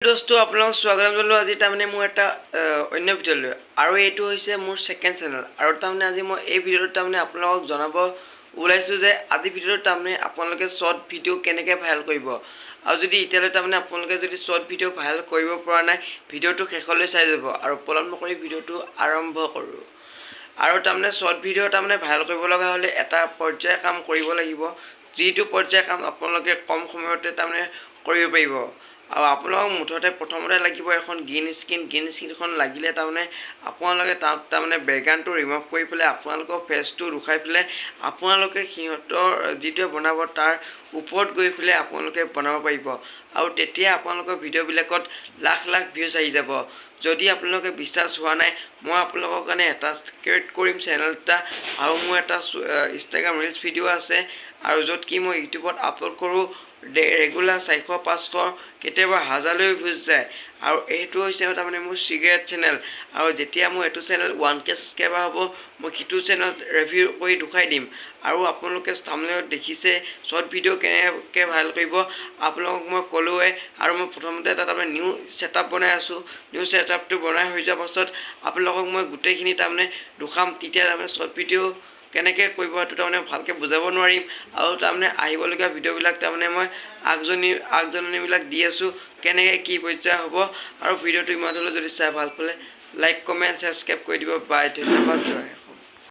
দোস্তো আপোনালোকক স্বাগতম জনালোঁ আজি তাৰমানে মোৰ এটা অন্য ভিডিঅ'লৈ আৰু এইটো হৈছে মোৰ সেকেন্ড চেনেল আৰু তাৰমানে আজি মই এই ভিডিঅ'টোত তাৰমানে আপোনালোকক জনাব ওলাইছোঁ যে আজি ভিডিঅ'টোত তাৰমানে আপোনালোকে শ্বৰ্ট ভিডিঅ' কেনেকৈ ভাইৰেল কৰিব আৰু যদি এতিয়ালৈ তাৰমানে আপোনালোকে যদি শ্বৰ্ট ভিডিঅ' ভাইৰেল কৰিব পৰা নাই ভিডিঅ'টো শেষলৈ চাই যাব আৰু পলম নকৰি ভিডিঅ'টো আৰম্ভ কৰোঁ আৰু তাৰমানে শ্বৰ্ট ভিডিঅ' তাৰমানে ভাইৰেল কৰিব লগা হ'লে এটা পৰ্যায়ৰ কাম কৰিব লাগিব যিটো পৰ্যায়ৰ কাম আপোনালোকে কম সময়তে তাৰমানে কৰিব পাৰিব আৰু আপোনালোকক মুঠতে প্ৰথমতে লাগিব এখন গ্ৰীণ স্ক্ৰীনখন লাগিলে তাৰমানে আপোনালোকে তাত তাৰমানে বেকগ্ৰাউণ্ডটো ৰিমুভ কৰি পেলাই আপোনালোকৰ ফেচটো ৰখাই পেলাই আপোনালোকে সিহঁতৰ যিটোৱে বনাব তাৰ ওপৰত গৈ পেলাই আপোনালোকে বনাব পাৰিব আৰু তেতিয়া আপোনালোকৰ ভিডিঅ'বিলাকত লাখ লাখ ভিউজ আহি যাব যদি আপোনালোকে বিশ্বাস হোৱা নাই মই আপোনালোকৰ কাৰণে এটা ক্ৰিয়েট কৰিম চেনেল এটা আৰু মোৰ এটা ইনষ্টাগ্ৰাম ৰিলছ ভিডিঅ' আছে আৰু য'ত কি মই ইউটিউবত আপলোড কৰোঁ ৰেগুলাৰ 400-500 কেতিয়াবা হাজাৰলৈ ভিউজ যায় আৰু এইটো হৈছে তাৰমানে মোৰ চিগাৰেট চেনেল আৰু যেতিয়া মোৰ এইটো চেনেল 1K ছাবস্ক্ৰাইবাৰ হ'ব মই সিটো চেনেলত ৰিভিউ কৰি দেখুৱাই দিম আৰু আপোনালোকে থাম্বনেইলত দেখিছে শ্বৰ্ট ভিডিঅ' কেনেকৈ ভাইৰেল কৰিব আপোনালোকক মই ক'লোৱে আৰু মই প্ৰথমতে এটা তাৰমানে নিউ ছেটআপ বনাই আছোঁ নিউ ছেটআপটো বনাই হৈ যোৱাৰ পাছত আপোনালোকক মই গোটেইখিনি তাৰমানে দেখাম তেতিয়া তাৰমানে শ্বৰ্ট ভিডিঅ' কেনেকৈ কৰিব সেইটো তাৰমানে ভালকৈ বুজাব নোৱাৰিম আৰু তাৰমানে আহিবলগীয়া ভিডিঅ'বিলাক তাৰমানে মই আগজননীবিলাক দি আছোঁ কেনেকৈ কি পৰ্যায় হ'ব আৰু ভিডিঅ'টো ইমান হ'লে যদি চাই ভাল পালে লাইক কমেণ্ট ছাবস্ক্ৰাইব কৰি দিব বাই ধন্যবাদ জয়